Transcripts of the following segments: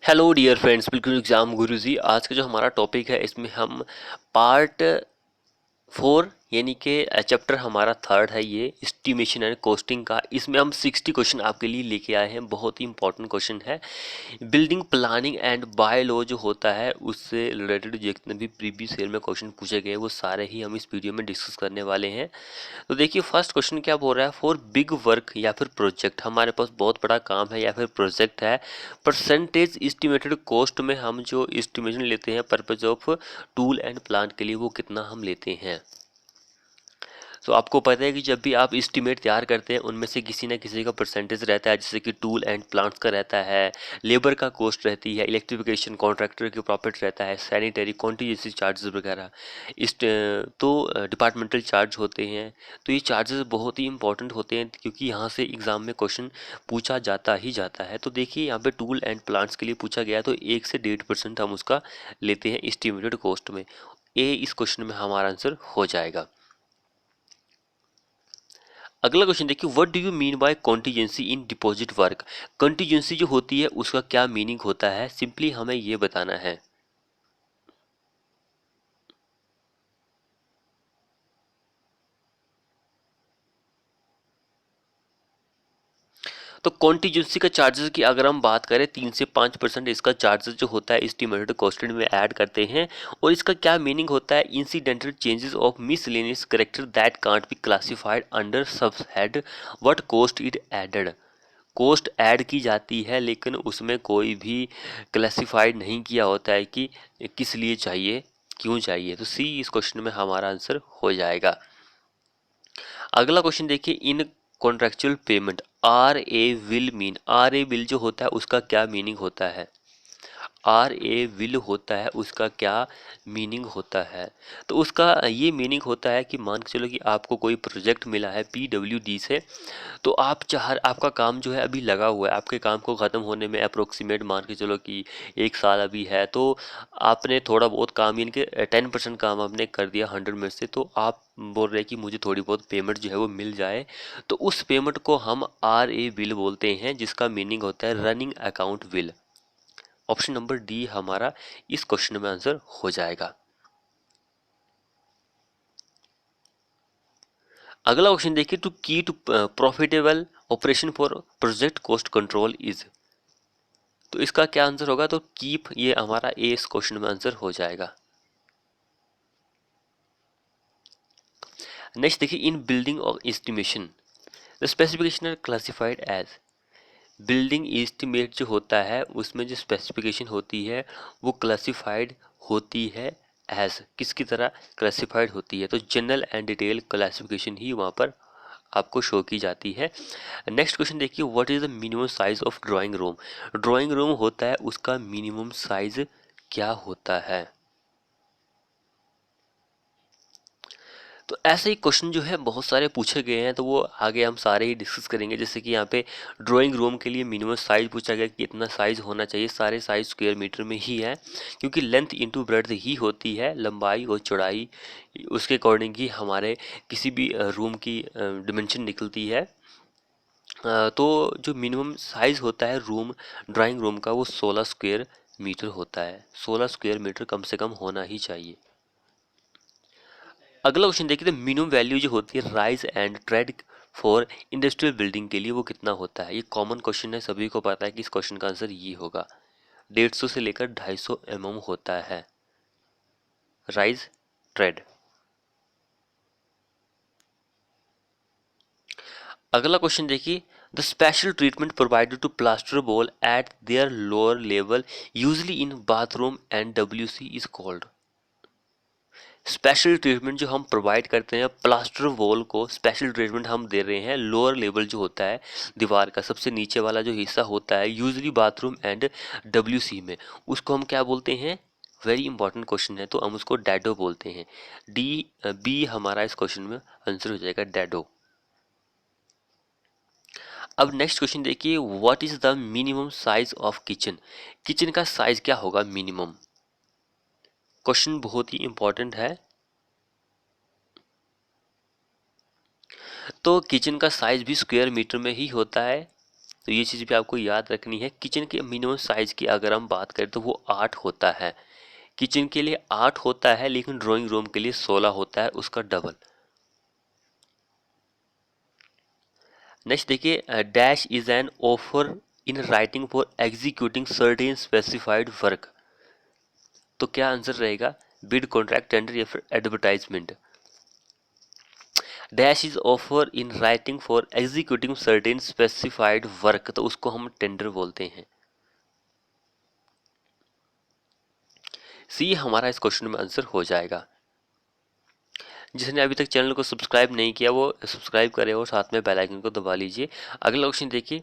Hello dear friends, बिल्कुल exam गुरुजी। आज का जो हमारा टॉपिक है इसमें हम पार्ट 4 यानी कि चैप्टर हमारा थर्ड है ये एस्टिमेशन एंड कोस्टिंग का। इसमें हम 60 क्वेश्चन आपके लिए लेके आए हैं। बहुत ही इंपॉर्टेंट क्वेश्चन है। Building planning and by law जो होता है उससे रिलेटेड जितने भी प्रीवियस ईयर में क्वेश्चन पूछे गए वो सारे ही हम इस वीडियो में डिस्कस करने वाले हैं। तो देखिए फर्स्ट क्वेश्चन क्या बोल रहा है। फॉर बिग वर्क या फिर प्रोजेक्ट, हमारे पास बहुत बड़ा काम है या फिर प्रोजेक्ट है, परसेंटेज एस्टिमेटेड कॉस्ट में हम जो एस्टिमेशन लेते हैं purpose of tool and plant के लिए वो कितना हम लेते हैं। तो आपको पता है कि जब भी आप एस्टिमेट तैयार करते हैं उनमें से किसी ना किसी का परसेंटेज रहता है, जैसे कि टूल एंड प्लांट्स का रहता है, लेबर का कॉस्ट रहती है, इलेक्ट्रिफिकेशन कॉन्ट्रैक्टर के प्रॉफिट रहता है, सैनिटरी कॉन्टीजेंसी चार्जेस वगैरह इस तो डिपार्टमेंटल चार्ज होते हैं। तो ये चार्जेस बहुत ही इंपॉर्टेंट होते हैं क्योंकि यहाँ से एग्जाम में क्वेश्चन पूछा जाता ही जाता है। तो देखिए यहाँ पे टूल एंड प्लांट्स के लिए पूछा गया तो 1 से 1.5% हम उसका लेते हैं एस्टिमेटेड कॉस्ट में। ए इस क्वेश्चन में हमारा आंसर हो जाएगा। अगला क्वेश्चन देखिए, what do you mean by contingency in deposit work. Contingency जो होती है उसका क्या मीनिंग होता है, सिंपली हमें ये बताना है। तो कॉन्टीजेंसी का चार्जेस की अगर हम बात करें 3 से 5% इसका चार्जेस जो होता है एस्टिमेटेड कॉस्ट में ऐड करते हैं। और इसका क्या मीनिंग होता है, incidental changes of miscellaneous character that can't be classified under sub head what cost it added. Cost add की जाती है लेकिन उसमें कोई भी क्लासिफाइड नहीं किया होता है कि किस लिए चाहिए, क्यों चाहिए। तो सी इस क्वेश्चन में हमारा आंसर हो जाएगा। अगला क्वेश्चन देखिए, in contractual payment are a will mean, are a will जो होता है उसका क्या मीनिंग होता है। आर ए विल होता है उसका क्या मीनिंग होता है। तो उसका ये मीनिंग होता है कि मान के चलो कि आपको कोई प्रोजेक्ट मिला है PWD से। तो आप चाह आपका काम जो है अभी लगा हुआ है, आपके काम को ख़त्म होने में अप्रोक्सीमेट मान के चलो कि 1 साल अभी है। तो आपने थोड़ा बहुत काम यानी कि 10% काम आपने कर दिया 100 में से। तो आप बोल रहे हैं कि मुझे थोड़ी बहुत पेमेंट जो है वो मिल जाए। तो उस पेमेंट को हम आर ए बिल बोलते हैं जिसका मीनिंग होता है running account bill. Option number D हमारा इस क्वेश्चन में आंसर हो जाएगा। अगला क्वेश्चन देखिए, to key to profitable operation for project cost control is. तो इसका क्या आंसर होगा, तो कीप ये हमारा ए इस क्वेश्चन में आंसर हो जाएगा। नेक्स्ट देखिए, in building of estimation the specification are classified as. Building estimate जो होता है उसमें जो स्पेसिफिकेशन होती है वो क्लासिफाइड होती है एज, किसकी तरह क्लासिफाइड होती है। तो जनरल एंड डिटेल क्लासिफिकेशन ही वहाँ पर आपको शो की जाती है। नेक्स्ट क्वेश्चन देखिए, what is the minimum size of drawing room. Drawing room होता है उसका मिनिमम साइज क्या होता है। तो ऐसे ही क्वेश्चन जो है बहुत सारे पूछे गए हैं तो वो आगे हम सारे ही डिस्कस करेंगे। जैसे कि यहाँ पे ड्राइंग रूम के लिए मिनिमम साइज पूछा गया कि इतना साइज होना चाहिए, सारे साइज स्क्वायर मीटर में ही है क्योंकि लेंथ इनटू ब्रेड्थ ही होती है, लंबाई और चौड़ाई उसके अकॉर्डिंग ही हमारे किसी भी रूम की डिमेंशन निकलती है। तो जो मिनिमम साइज होता है रूम, ड्राइंग रूम का, वो 16 स्क्वायर मीटर होता है। 16 स्क्वायर मीटर कम से कम होना ही चाहिए। अगला क्वेश्चन देखिए, तो मिनिमम वैल्यू जो होती है rise and trade for industrial building के लिए वो कितना होता है। ये कॉमन क्वेश्चन है, सभी को पता है कि इस क्वेश्चन का आंसर ये होगा। 150 से लेकर 250 mm होता है राइज ट्रेड। अगला क्वेश्चन देखिए, the special treatment provided to plaster wall at their lower level usually in bathroom and WC is called. Special treatment जो हम प्रोवाइड करते हैं प्लास्टर वॉल को, स्पेशल ट्रीटमेंट हम दे रहे हैं लोअर लेवल जो होता है दीवार का सबसे नीचे वाला जो हिस्सा होता है यूजली बाथरूम एंड WC में, उसको हम क्या बोलते हैं। वेरी इंपॉर्टेंट क्वेश्चन है तो हम उसको डैडो बोलते हैं। डी बी हमारा इस क्वेश्चन में आंसर हो जाएगा, डैडो। अब नेक्स्ट क्वेश्चन देखिए, what is the minimum size of kitchen. Kitchen का साइज क्या होगा मिनिमम। क्वेश्चन बहुत ही इंपॉर्टेंट है। तो किचन का साइज भी स्क्वायर मीटर में ही होता है। तो ये चीज़ भी आपको याद रखनी है। किचन के मिनिमम साइज की अगर हम बात करें तो वो 8 होता है। किचन के लिए 8 होता है, लेकिन ड्राइंग रूम के लिए 16 होता है, उसका डबल। नेक्स्ट देखिए, dash is an offer in writing for executing certain specified work. तो क्या आंसर रहेगा? बिड, कॉन्ट्रैक्ट, टेंडर या फिर advertisement. Dash is offer in writing for executing certain specified work, तो उसको हम टेंडर बोलते हैं। सी हमारा इस क्वेश्चन में आंसर हो जाएगा। जिसने अभी तक चैनल को सब्सक्राइब नहीं किया वो सब्सक्राइब करें और साथ में बेल आइकन को दबा लीजिए। अगला क्वेश्चन देखिए,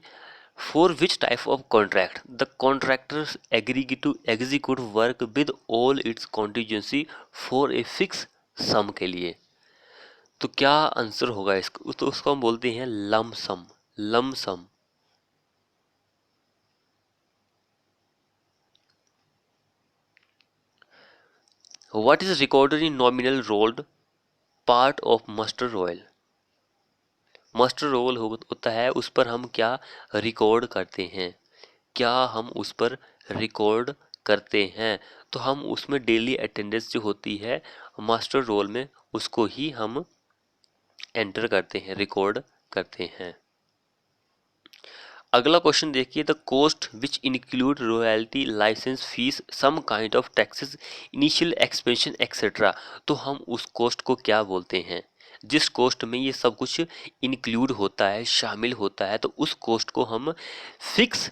for which type of contract the contractors agree to execute work with all its contingency for a fix sum के लिए। तो क्या आंसर होगा इसको? तो उसको हम बोलते हैं lump sum. Lump sum. What is recorded in nominal rolled part of mustard oil? Mustard roll होता है, उस पर हम क्या रिकॉर्ड करते हैं? क्या हम उस पर रिकॉर्ड करते हैं? तो हम उसमें डेली अटेंडेंस जो होती है मास्टर रोल में, उसको ही हम एंटर करते हैं, रिकॉर्ड करते हैं। अगला क्वेश्चन देखिए, the cost which include royalty, licence fees, some kind of taxes, initial expansion etcetera. तो हम उस कोस्ट को क्या बोलते हैं? जिस कोस्ट में ये सब कुछ इंक्लूड होता है, शामिल होता है, तो उस कोस्ट को हम फिक्स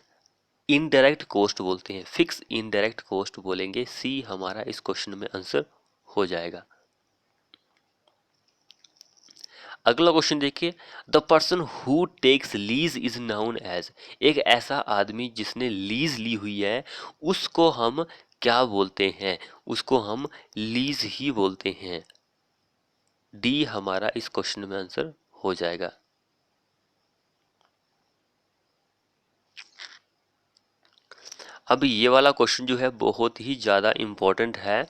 इनडायरेक्ट कॉस्ट बोलते हैं। फिक्स इनडायरेक्ट कॉस्ट बोलेंगे। सी हमारा इस क्वेश्चन में आंसर हो जाएगा। अगला क्वेश्चन देखिए, the person who takes lease is known as. एक ऐसा आदमी जिसने लीज ली हुई है, उसको हम क्या बोलते हैं? उसको हम लीज ही बोलते हैं। डी हमारा इस क्वेश्चन में आंसर हो जाएगा। अब ये वाला क्वेश्चन जो है बहुत ही ज़्यादा इम्पोर्टेंट है।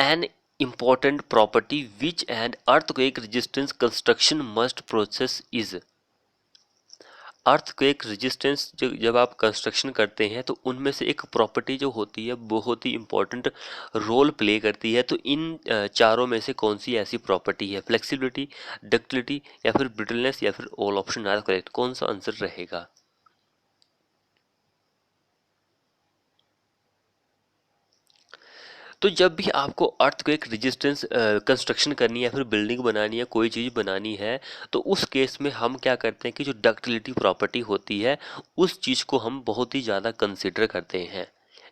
An important property which and earthquake resistance construction must process is. Earthquake resistance जब आप कंस्ट्रक्शन करते हैं तो उनमें से एक प्रॉपर्टी जो होती है बहुत ही इंपॉर्टेंट रोल प्ले करती है। तो इन चारों में से कौन सी ऐसी प्रॉपर्टी है? फ्लेक्सिबिलिटी, डक्टिलिटी या फिर ब्रिटलनेस या फिर ऑल ऑप्शन आर करेक्ट। कौन सा आंसर रहेगा? तो जब भी आपको अर्थक्वेक रेजिस्टेंस कंस्ट्रक्शन करनी है या फिर बिल्डिंग बनानी है, कोई चीज़ बनानी है, तो उस केस में हम क्या करते हैं कि जो डक्टिलिटी प्रॉपर्टी होती है उस चीज़ को हम बहुत ही ज़्यादा कंसिडर करते हैं।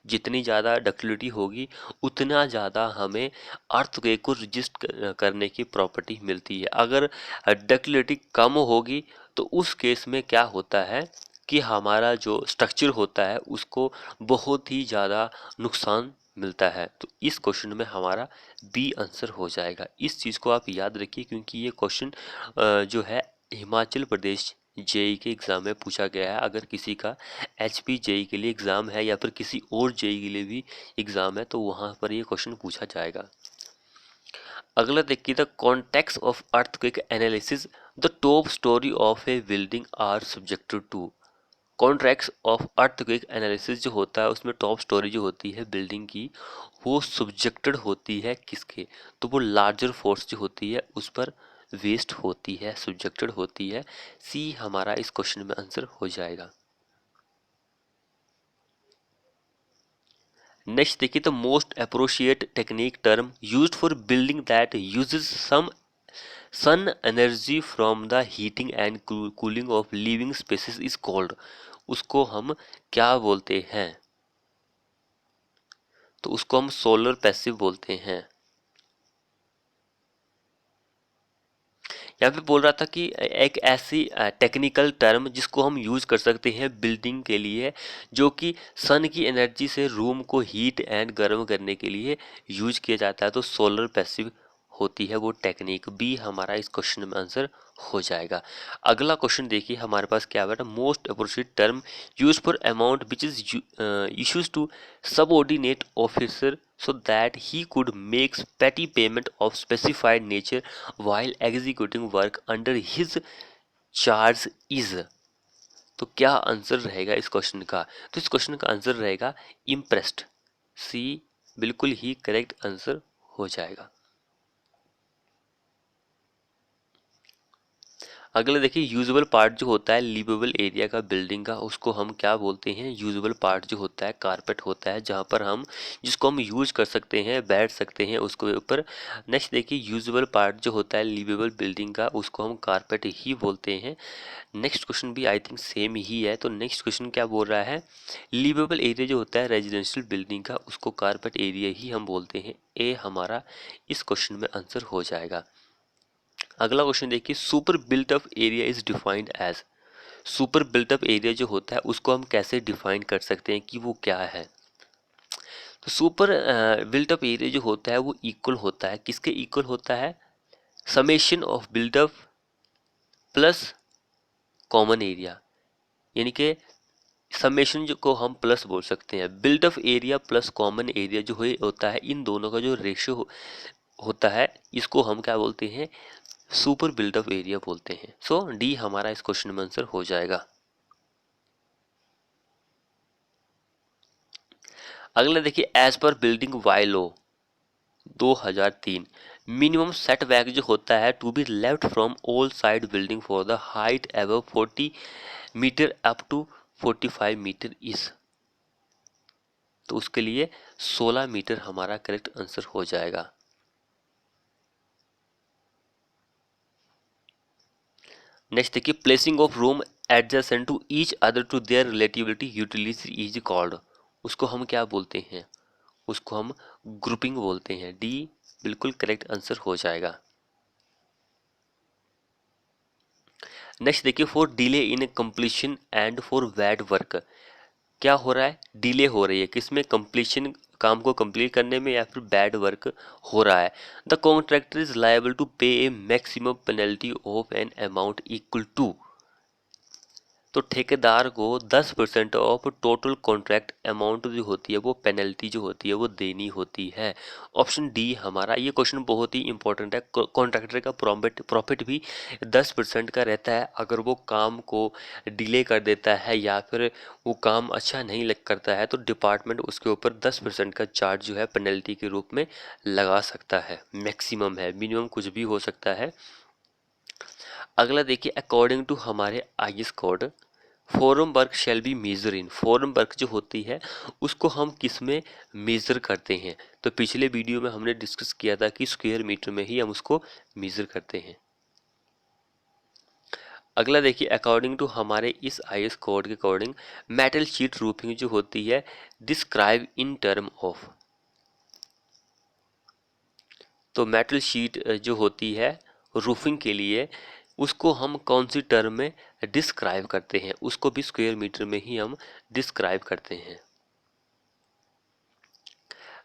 जितनी ज़्यादा डक्टिलिटी होगी उतना ज़्यादा हमें अर्थक्वेक को रजिस्ट करने की प्रॉपर्टी मिलती है। अगर डक्टिलिटी कम होगी तो उस केस में क्या होता है कि हमारा जो स्ट्रक्चर होता है उसको बहुत ही ज़्यादा नुकसान मिलता है। तो इस क्वेश्चन में हमारा बी आंसर हो जाएगा। इस चीज़ को आप याद रखिए क्योंकि ये क्वेश्चन जो है हिमाचल प्रदेश जेई के एग्ज़ाम में पूछा गया है। अगर किसी का एचपी जेई के लिए एग्ज़ाम है या फिर किसी और जेई के लिए भी एग्ज़ाम है तो वहाँ पर ये क्वेश्चन पूछा जाएगा। अगला देखिए, the context of earthquake analysis, the top story of a building are subjected to. Contracts of earthquake analysis जो होता है उसमें टॉप स्टोरी जो होती है बिल्डिंग की वो सब्जेक्टेड होती है किसके? तो वो लार्जर फोर्स जो होती है उस पर वेस्ट होती है, सब्जेक्टेड होती है। सी हमारा इस क्वेश्चन में आंसर हो जाएगा। नेक्स्ट देखिए, the most appropriate technique term used for building that uses some sun energy from the heating and cooling of living spaces is called. उसको हम क्या बोलते हैं? तो उसको हम सोलर पैसिव बोलते हैं। यहाँ पे बोल रहा था कि एक ऐसी टेक्निकल टर्म जिसको हम यूज कर सकते हैं बिल्डिंग के लिए जो कि सन की एनर्जी से रूम को हीट एंड गर्म करने के लिए यूज किया जाता है। तो सोलर पैसिव होती है वो टेक्निक। बी हमारा इस क्वेश्चन में आंसर हो जाएगा। अगला क्वेश्चन देखिए हमारे पास क्या है, most appropriate term use for amount which is issues to subordinate officer so that he could make petty payment of specified nature while executing work under his charge is। तो क्या आंसर रहेगा इस question का? तो इस question का answer रहेगा impressed. सी बिल्कुल ही करेक्ट आंसर हो जाएगा। अगला देखिए, यूजेबल पार्ट जो होता है लिवेबल एरिया का बिल्डिंग का, उसको हम क्या बोलते हैं? यूजेबल पार्ट जो होता है कारपेट होता है, जहाँ पर हम जिसको हम यूज कर सकते हैं, बैठ सकते हैं उसके ऊपर। नेक्स्ट देखिए, यूजेबल पार्ट जो होता है लिवेबल बिल्डिंग का, उसको हम कारपेट ही बोलते हैं। नेक्स्ट क्वेश्चन भी आई थिंक सेम ही है। तो नेक्स्ट क्वेश्चन क्या बोल रहा है? लिवेबल एरिया जो होता है रेजिडेंशियल बिल्डिंग का, उसको कारपेट एरिया ही हम बोलते हैं। ए हमारा इस क्वेश्चन में आंसर हो जाएगा। अगला क्वेश्चन देखिए, super built up area is defined as. Super built up area जो होता है उसको हम कैसे डिफाइन कर सकते हैं कि वो क्या है? तो सुपर बिल्ट अप एरिया जो होता है वो इक्वल होता है, किसके इक्वल होता है? Summation of built up plus common area, यानी कि समेशन जो को हम प्लस बोल सकते हैं। Built up area plus common area जो होता है, इन दोनों का जो रेशियो होता है, इसको हम क्या बोलते हैं? सुपर बिल्ट अप एरिया बोलते हैं। सो डी हमारा इस क्वेश्चन में आंसर हो जाएगा। अगला देखिए, as per building bye law 2003, minimum setback जो होता है to be left from all side building for the height above 40 metre up to 45 metre is. तो उसके लिए 16 मीटर हमारा करेक्ट आंसर हो जाएगा। नेक्स्ट देखिए, placing of room adjacent to each other to their relativity utility is called. उसको हम क्या बोलते हैं? उसको हम ग्रुपिंग बोलते हैं। डी बिल्कुल करेक्ट आंसर हो जाएगा। नेक्स्ट देखिए, for delay in completion and for bad work, क्या हो रहा है? डिले हो रही है किसमें? कंप्लीशन, काम को कंप्लीट करने में, या फिर बैड वर्क हो रहा है। The contractor is liable to pay a maximum penalty of an amount equal to. तो ठेकेदार को 10% ऑफ टोटल कॉन्ट्रैक्ट अमाउंट जो होती है, वो पेनल्टी जो होती है वो देनी होती है। ऑप्शन डी हमारा, ये क्वेश्चन बहुत ही इंपॉर्टेंट है। कॉन्ट्रैक्टर का प्रॉफिट भी 10% का रहता है अगर वो काम को डिले कर देता है, या फिर वो काम अच्छा नहीं लग करता है, तो डिपार्टमेंट उसके ऊपर 10% का चार्ज जो है पेनल्टी के रूप में लगा सकता है। मैक्सिमम है, मिनिमम कुछ भी हो सकता है। अगला देखिए, अकॉर्डिंग टू हमारे IS code, form work shall be measure in. Form work जो होती है उसको हम किस में मेजर करते हैं? तो पिछले वीडियो में हमने डिस्कस किया था कि स्क्वायर मीटर में ही हम उसको मेजर करते हैं। अगला देखिए, अकॉर्डिंग टू हमारे इस आईएस कोड के अकॉर्डिंग, मेटल शीट रूफिंग जो होती है डिस्क्राइब इन टर्म ऑफ। तो मेटल शीट जो होती है रूफिंग के लिए, उसको हम कौन सी टर्म में डिस्क्राइब करते हैं? उसको भी स्क्वायर मीटर में ही हम डिस्क्राइब करते हैं।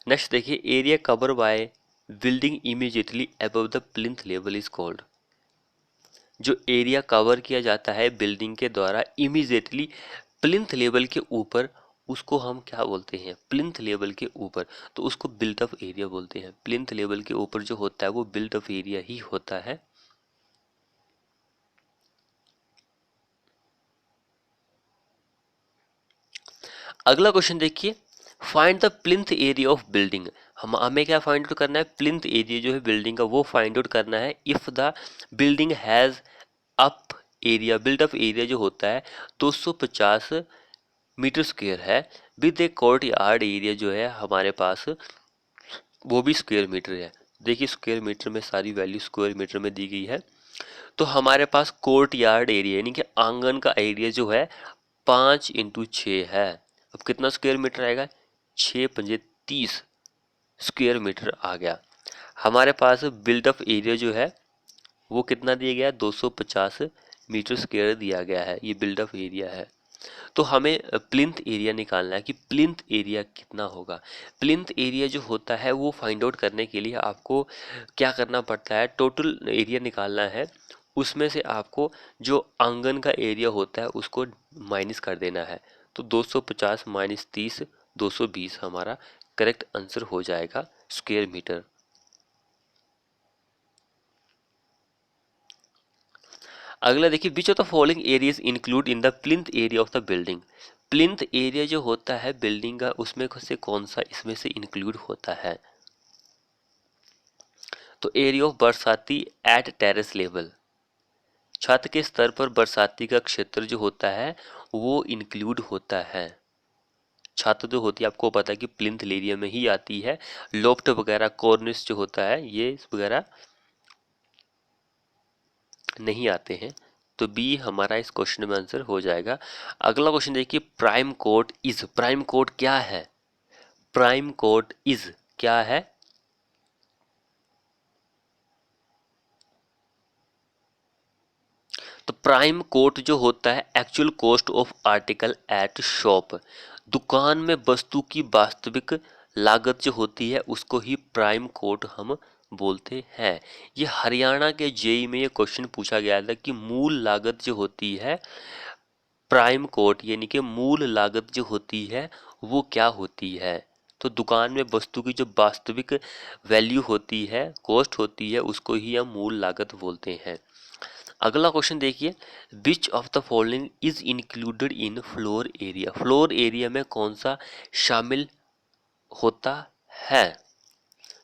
नेक्स्ट देखिए, area cover by building immediately above the plinth level is called. जो एरिया कवर किया जाता है बिल्डिंग के द्वारा इमीडिएटली प्लिंथ लेवल के ऊपर, उसको हम क्या बोलते हैं? प्लिंथ लेवल के ऊपर, तो उसको बिल्ट अप एरिया बोलते हैं। प्लिंथ लेवल के ऊपर जो होता है वो बिल्ट अप एरिया ही होता है। अगला क्वेश्चन देखिए, find the plinth area of building. हम हमें क्या फाइंड आउट करना है? प्लिंथ एरिया जो है बिल्डिंग का वो फाइंड आउट करना है। If the building has up area, built up area जो होता है 250 मीटर स्क्वायर है, with a court yard area जो है हमारे पास वो भी स्क्वायर मीटर है। देखिए, स्क्वायर मीटर में सारी वैल्यू स्क्वायर मीटर में दी गई है। तो हमारे पास कोर्ट यार्ड एरिया यानी कि आंगन का एरिया जो है 5 × 6 है। अब कितना स्क्वायर मीटर आएगा? 6×5 = 30 स्क्वायर मीटर आ गया। हमारे पास बिल्डअप एरिया जो है वो कितना दिया गया है? 250 मीटर स्क्वायर दिया गया है। ये बिल्डअप एरिया है। तो हमें प्लिंथ एरिया निकालना है कि प्लिंथ एरिया कितना होगा। प्लिंथ एरिया जो होता है वो फाइंड आउट करने के लिए आपको क्या करना पड़ता है? टोटल एरिया निकालना है, उसमें से आपको जो आंगन का एरिया होता है उसको माइनस कर देना है। तो 250 - 30 220 हमारा करेक्ट आंसर हो जाएगा स्क्वायर मीटर। अगला देखिए, which of the following areas include in the plinth area of the building. Plinth area जो होता है बिल्डिंग का, उसमें से कौन सा इसमें से इंक्लूड होता है? तो एरिया ऑफ बरसाती एट टेरेस लेवल, छत के स्तर पर बरसाती का क्षेत्र जो होता है वो इंक्लूड होता है। छत जो होती है आपको पता है कि प्लिंथ एरिया में ही आती है। लोफ्ट वगैरह कॉर्निस जो होता है ये वगैरह नहीं आते हैं। तो बी हमारा इस क्वेश्चन में आंसर हो जाएगा। अगला क्वेश्चन देखिए, prime code is, prime code क्या है? प्राइम कोड इज क्या है? तो प्राइम कोट जो होता है actual cost of article eight shop, दुकान में वस्तु की वास्तविक लागत जो होती है उसको ही प्राइम कोट हम बोलते हैं। ये हरियाणा के जेई में ये क्वेश्चन पूछा गया था कि मूल लागत जो होती है, प्राइम कोट यानी कि मूल लागत जो होती है वो क्या होती है? तो दुकान में वस्तु की जो वास्तविक वैल्यू होती है, कॉस्ट होती है, उसको ही हम मूल लागत बोलते हैं। अगला क्वेश्चन देखिए, which of the following is included in floor area. Floor area में कौन सा शामिल होता है?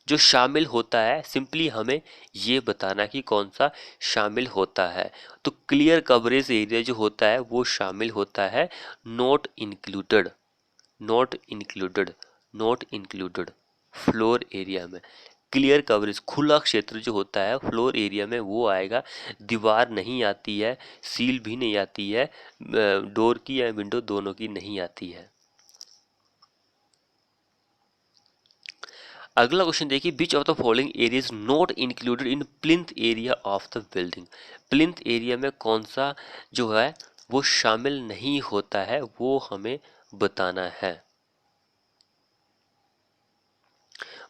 जो शामिल होता है सिंपली हमें ये बताना कि कौन सा शामिल होता है। तो क्लियर कवरेज एरिया जो होता है वो शामिल होता है not included, not included, not included floor area में। क्लियर कवरेज खुला क्षेत्र जो होता है फ्लोर एरिया में वो आएगा। दीवार नहीं आती है, सील भी नहीं आती है, डोर की या विंडो दोनों की नहीं आती है। अगला क्वेश्चन देखिए, which of the following area is not included in plinth area of the building. Plinth area में कौन सा जो है वो शामिल नहीं होता है वो हमें बताना है।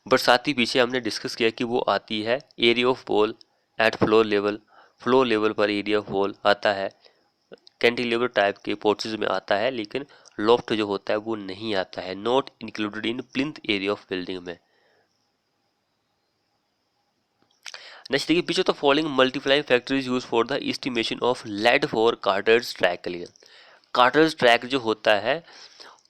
बरसाती पीछे हमने डिस्कस किया कि वो आती है area of wall at floor level, floor level पर एरिया ऑफ वॉल आता है। कैंटिलीवर टाइप के पोर्चेज में आता है, लेकिन लॉफ्ट जो होता है वो नहीं आता है, not included in plinth area of building में। नेक्स्ट देखिए, which of the following multiplying factor is use for the estimation of lead for carters track के लिए। कार्टर्स ट्रैक जो होता है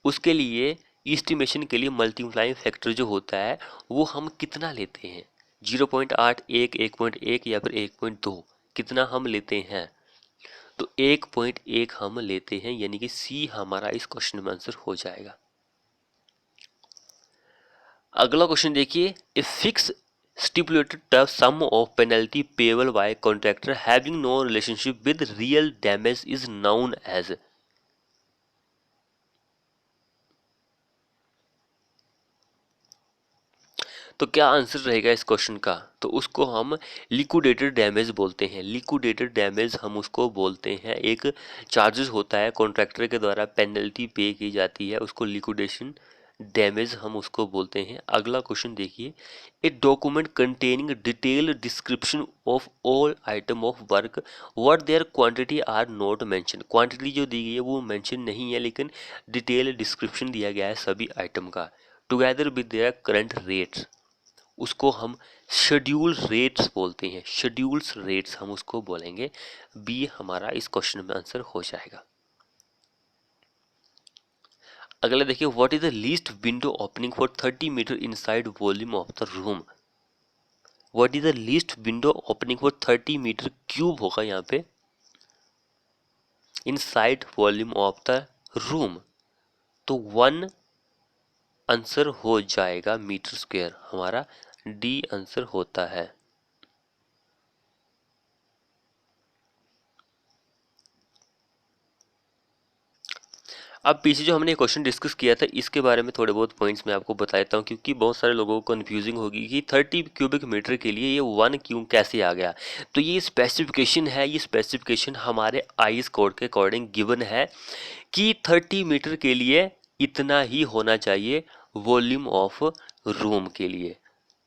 उसके लिए एस्टिमेशन के लिए मल्टीप्लाइंग फैक्टर जो होता है वो हम कितना लेते हैं? 0.8, 1.1 या फिर 1.2, कितना हम लेते हैं? तो 1.1 हम लेते हैं, यानी कि सी हमारा इस क्वेश्चन में आंसर हो जाएगा। अगला क्वेश्चन देखिए, a fix stipulated the sum of penalty payable by contractor having no relationship with real damage is known as। तो क्या आंसर रहेगा इस क्वेश्चन का? तो उसको हम लिक्विडेटेड डैमेज बोलते हैं। लिक्विडेटेड डैमेज हम उसको बोलते हैं। एक चार्जेस होता है कॉन्ट्रैक्टर के द्वारा, पेनल्टी पे की जाती है, उसको लिक्विडेशन डैमेज हम उसको बोलते हैं। अगला क्वेश्चन देखिए, a document containing detail description of all item of work what their quantity are not mention. Quantity जो दी गई है वो मेंशन नहीं है, लेकिन डिटेल डिस्क्रिप्शन दिया गया है सभी आइटम का, together with their current rates, उसको हम शेड्यूल रेट्स बोलते हैं। शेड्यूल्स रेट्स हम उसको बोलेंगे। बी हमारा इस क्वेश्चन में आंसर हो जाएगा। अगला देखिए, what is the least window opening for 30 metre inside volume of the room. What is the least window opening for 30 metre cube होगा यहाँ पे, inside volume of the room. तो 1 आंसर हो जाएगा मीटर स्क्वायर, हमारा डी आंसर होता है। अब पीछे जो हमने क्वेश्चन डिस्कस किया था इसके बारे में थोड़े बहुत पॉइंट्स मैं आपको बता देता हूँ, क्योंकि बहुत सारे लोगों को कन्फ्यूजिंग होगी कि 30 क्यूबिक मीटर के लिए ये 1 क्यों कैसे आ गया। तो ये स्पेसिफिकेशन है, ये स्पेसिफिकेशन हमारे आईएस कोड के अकॉर्डिंग गिवन है कि 30 मीटर के लिए इतना ही होना चाहिए वॉल्यूम ऑफ रूम के लिए।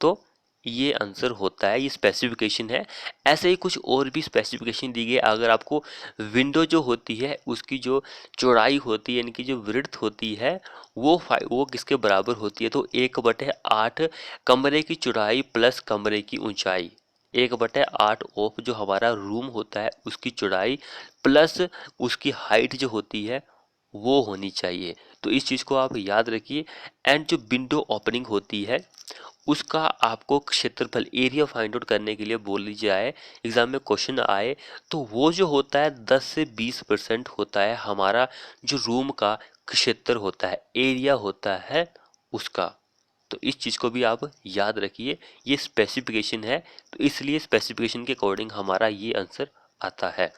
तो ये आंसर होता है, ये स्पेसिफिकेशन है। ऐसे ही कुछ और भी स्पेसिफिकेशन दी गई। अगर आपको विंडो जो होती है उसकी जो चौड़ाई होती है, यानी कि जो विड्थ होती है वो किसके बराबर होती है? तो 1/8 कमरे की चौड़ाई प्लस कमरे की ऊंचाई, 1/8 ऑफ जो हमारा रूम होता है उसकी चौड़ाई प्लस उसकी हाइट जो होती है वो होनी चाहिए। तो इस चीज़ को आप याद रखिए। एंड जो विंडो ओपनिंग होती है उसका आपको क्षेत्रफल एरिया फाइंड आउट करने के लिए बोल जाए, एग्जाम में क्वेश्चन आए, तो वो जो होता है 10 से 20% होता है हमारा जो रूम का क्षेत्र होता है, एरिया होता है उसका। तो इस चीज़ को भी आप याद रखिए, ये स्पेसिफिकेशन है तो इसलिए स्पेसिफिकेशन के अकॉर्डिंग हमारा ये आंसर आता है।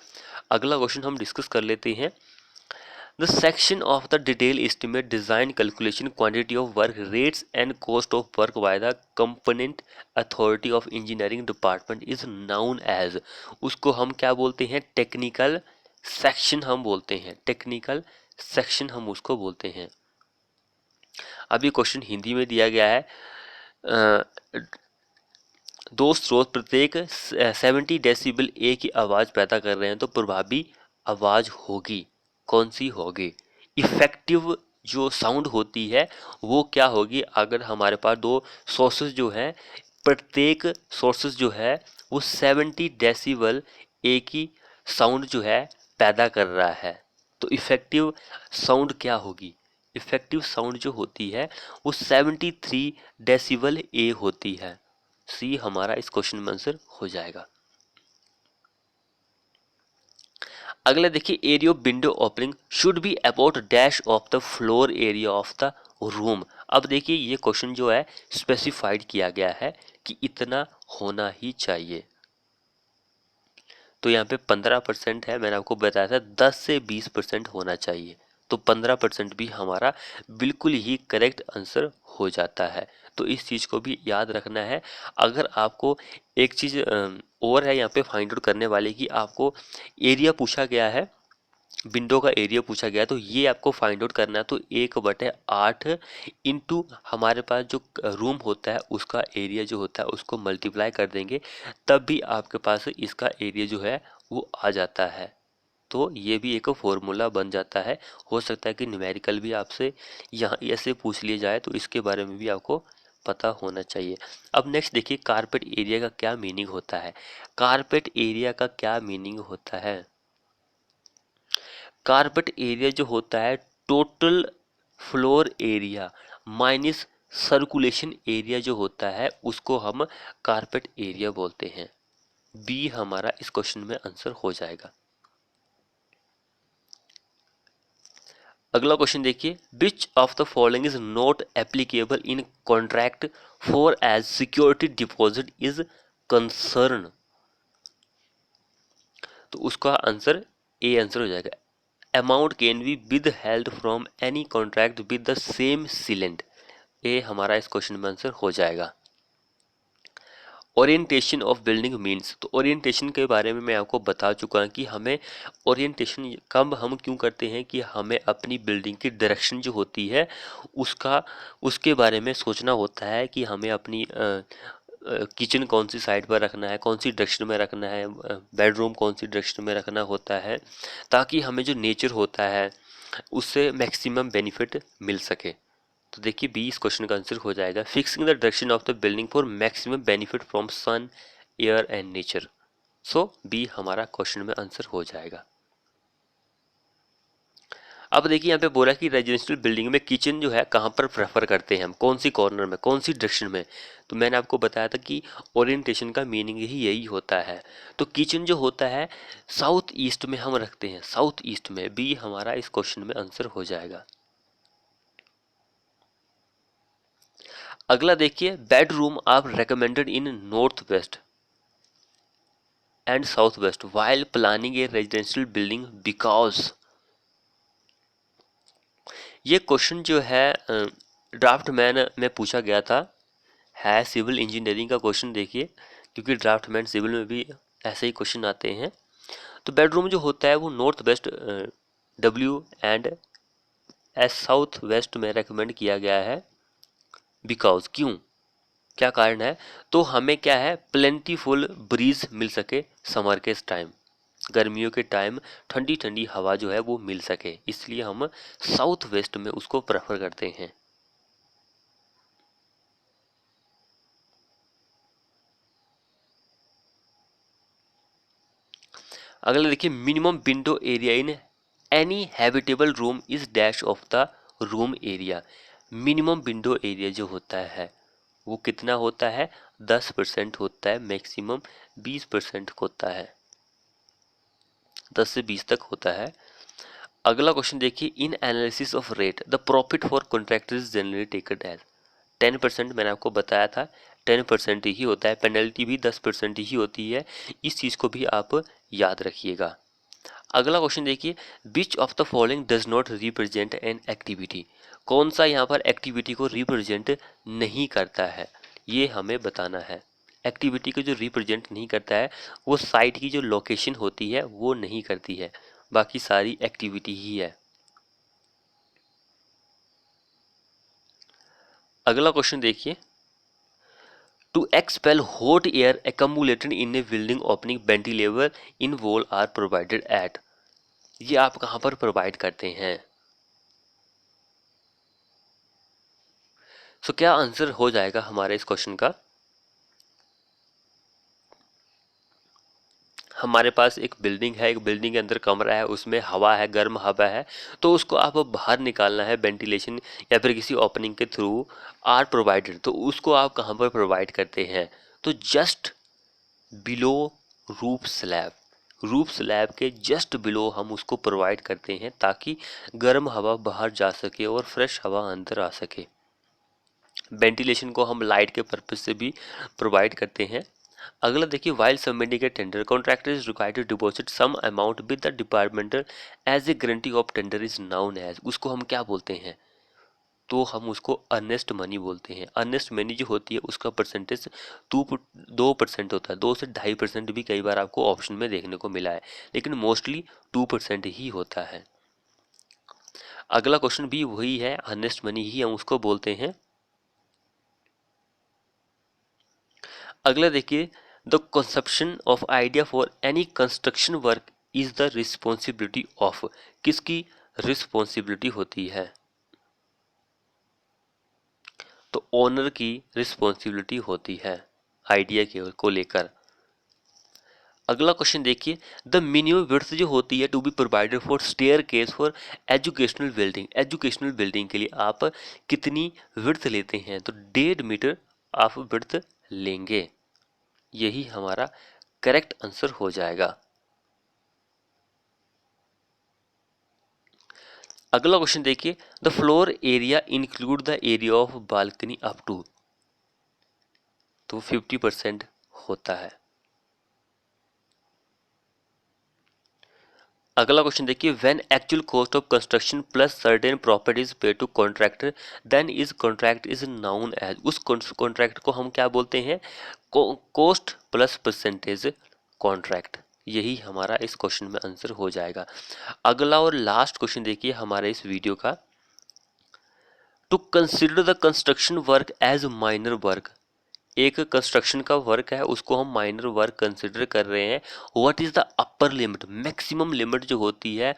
अगला क्वेश्चन हम डिस्कस कर लेते हैं। The section of the detail estimate design calculation quantity of work rates and cost of work by the component authority of engineering department is known as, उसको हम क्या बोलते हैं, टेक्निकल सेक्शन हम बोलते हैं, टेक्निकल सेक्शन हम उसको बोलते हैं। अब ये क्वेश्चन हिंदी में दिया गया है। दो स्रोत प्रत्येक 70 डेसिबल ए की आवाज़ पैदा कर रहे हैं तो प्रभावी आवाज़ होगी, कौन सी होगी? इफेक्टिव जो साउंड होती है वो क्या होगी? अगर हमारे पास दो सोर्सेज जो हैं, प्रत्येक सोर्सेज जो है वो 70 डेसिबल ए की साउंड जो है पैदा कर रहा है, तो इफेक्टिव साउंड क्या होगी? इफेक्टिव साउंड जो होती है वो 73 डेसिबल ए होती है। सी हमारा इस क्वेश्चन में आंसर हो जाएगा। अगला देखिए, area of window opening should be about dash of the floor area of the room. अब देखिए ये क्वेश्चन जो है स्पेसिफाइड किया गया है कि इतना होना ही चाहिए। तो यहाँ पे 15% है, मैंने आपको बताया था 10 से 20% होना चाहिए, तो 15% भी हमारा बिल्कुल ही करेक्ट आंसर हो जाता है। तो इस चीज़ को भी याद रखना है। अगर आपको एक चीज़ और है यहाँ पे फाइंड आउट करने वाले की, आपको एरिया पूछा गया है, विंडो का एरिया पूछा गया, तो ये आपको फाइंड आउट करना है। तो 1/8 इंटू हमारे पास जो रूम होता है उसका एरिया जो होता है उसको मल्टीप्लाई कर देंगे, तब भी आपके पास इसका एरिया जो है वो आ जाता है। तो ये भी एक फॉर्मूला बन जाता है। हो सकता है कि न्यूमेरिकल भी आपसे यहाँ ऐसे पूछ लिया जाए, तो इसके बारे में भी आपको पता होना चाहिए। अब नेक्स्ट देखिए, कारपेट एरिया का क्या मीनिंग होता है? कारपेट एरिया का क्या मीनिंग होता है? कारपेट एरिया जो होता है total floor area minus circulation area जो होता है उसको हम कारपेट एरिया बोलते हैं। बी हमारा इस क्वेश्चन में आंसर हो जाएगा। अगला क्वेश्चन देखिए, which of the following is not applicable in contract for as security deposit is concern. तो उसका आंसर ए आंसर हो जाएगा। Amount can be withheld from any contract with the same silent. A हमारा इस question में answer हो जाएगा। Orientation of building means, तो ओरिएंटेशन के बारे में मैं आपको बता चुका हूँ कि हमें ओरिएंटेशन कब हम क्यों करते हैं कि हमें अपनी बिल्डिंग की डायरेक्शन जो होती है उसके बारे में सोचना होता है कि हमें अपनी किचन कौन सी साइड पर रखना है, कौन सी डायरेक्शन में रखना है, बेडरूम कौन सी डायरेक्शन में रखना होता है, ताकि हमें जो नेचर होता है उससे मैक्सिमम बेनिफिट मिल सके। तो देखिए बी इस क्वेश्चन का आंसर हो जाएगा। Fixing the direction of the building for maximum benefit from sun, air and nature. So B हमारा क्वेश्चन में आंसर हो जाएगा। अब देखिए यहाँ पे बोला कि रेजिडेंशियल बिल्डिंग में किचन जो है कहाँ पर प्रेफर करते हैं हम, कौन सी कॉर्नर में, कौन सी डायरेक्शन में। तो मैंने आपको बताया था कि ओरिएंटेशन का मीनिंग ही यही होता है। तो किचन जो होता है साउथ ईस्ट में हम रखते हैं, साउथ ईस्ट में। बी हमारा इस क्वेश्चन में आंसर हो जाएगा। अगला देखिए, bedroom are recommended in north west and south west while planning a residential building because. ये क्वेश्चन जो है ड्राफ्टमैन में पूछा गया था, है सिविल इंजीनियरिंग का क्वेश्चन। देखिए क्योंकि ड्राफ्टमैन सिविल में भी ऐसे ही क्वेश्चन आते हैं। तो बेडरूम जो होता है वो north west W and S south west में रेकमेंड किया गया है। बिकॉज क्यों, क्या कारण है? तो हमें क्या है, प्लेंटीफुल ब्रीज मिल सके समर के टाइम, गर्मियों के टाइम ठंडी ठंडी हवा जो है वो मिल सके, इसलिए हम साउथ वेस्ट में उसको प्रेफर करते हैं। अगला देखिए, minimum window area in any habitable room is dash of the room area. Minimum window area जो होता है वो कितना होता है, 10% होता है, मैक्सिमम 20% होता है, 10 से 20 तक होता है। अगला क्वेश्चन देखिए, in analysis of rate the profit for contractor is generally taken as. 10% मैंने आपको बताया था, 10% ही होता है, पेनल्टी भी 10% ही होती है, इस चीज़ को भी आप याद रखिएगा। अगला क्वेश्चन देखिए, which of the following does not represent an activity. कौन सा यहाँ पर एक्टिविटी को रिप्रेजेंट नहीं करता है, ये हमें बताना है। एक्टिविटी को जो रिप्रेजेंट नहीं करता है वो साइट की जो लोकेशन होती है वो नहीं करती है, बाकी सारी एक्टिविटी ही है। अगला क्वेश्चन देखिए, to expel hot air accumulated in a building opening ventilator in wall are provided at। ये आप कहाँ पर प्रोवाइड करते हैं। सो क्या आंसर हो जाएगा हमारे इस क्वेश्चन का। हमारे पास एक बिल्डिंग है, एक बिल्डिंग के अंदर कमरा है, उसमें हवा है, गर्म हवा है, तो उसको आप बाहर निकालना है वेंटिलेशन या फिर किसी ओपनिंग के थ्रू, आर प्रोवाइडेड, तो उसको आप कहाँ पर प्रोवाइड करते हैं, तो just below roof slab. Roof slab के जस्ट बिलो हम उसको प्रोवाइड करते हैं ताकि गर्म हवा बाहर जा सके और फ्रेश हवा अंदर आ सके। वेंटिलेशन को हम लाइट के पर्पज से भी प्रोवाइड करते हैं। अगला देखिए, while submitting a tender contractor is required to deposit some amount with the departmental as a guarantee of tender is known as. उसको हम क्या बोलते हैं, तो हम उसको अर्नेस्ट मनी बोलते हैं। अर्नेस्ट मनी जो होती है उसका परसेंटेज 2% होता है, 2 से 2.5% भी कई बार आपको ऑप्शन में देखने को मिला है, लेकिन मोस्टली 2% ही होता है। अगला क्वेश्चन भी वही है, अर्नेस्ट मनी ही हम उसको बोलते हैं। अगला देखिए, the conception of idea for any construction work is the responsibility of. किसकी रिस्पॉन्सिबिलिटी होती है, तो ओनर की रिस्पॉन्सिबिलिटी होती है आइडिया के को लेकर। अगला क्वेश्चन देखिए, द मिनिमम विड्थ जो होती है to be provided for staircase for educational building. Educational building के लिए आप कितनी विड्थ लेते हैं, तो 1.5 मीटर आप विड्थ लेंगे, यही हमारा करेक्ट आंसर हो जाएगा। अगला क्वेश्चन देखिए, the floor area include the area of balcony up to, तो 50% होता है। अगला क्वेश्चन देखिए, when actual cost of construction plus certain properties pay to contractor then is contract is known as. उस कॉन्ट्रैक्ट को हम क्या बोलते हैं, कॉस्ट प्लस परसेंटेज कॉन्ट्रैक्ट, यही हमारा इस क्वेश्चन में आंसर हो जाएगा। अगला और लास्ट क्वेश्चन देखिए हमारे इस वीडियो का, to consider the construction work as minor work. एक कंस्ट्रक्शन का वर्क है उसको हम माइनर वर्क कंसिडर कर रहे हैं। What is the upper limit, maximum limit जो होती है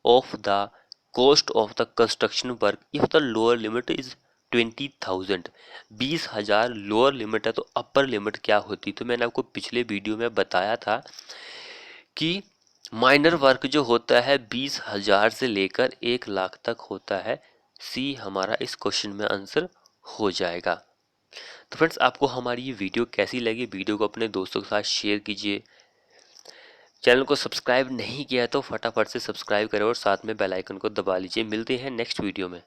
of the cost of the construction work if the lower limit is 20,000। 20,000 lower limit है, तो अपर लिमिट क्या होती, तो मैंने आपको पिछले वीडियो में बताया था कि माइनर वर्क जो होता है 20,000 से लेकर 1 लाख तक होता है। सी हमारा इस क्वेश्चन में आंसर हो जाएगा। तो फ्रेंड्स, आपको हमारी ये वीडियो कैसी लगी, वीडियो को अपने दोस्तों के साथ शेयर कीजिए। चैनल को सब्सक्राइब नहीं किया है तो फटाफट से सब्सक्राइब करें और साथ में बेल आइकन को दबा लीजिए। मिलते हैं नेक्स्ट वीडियो में।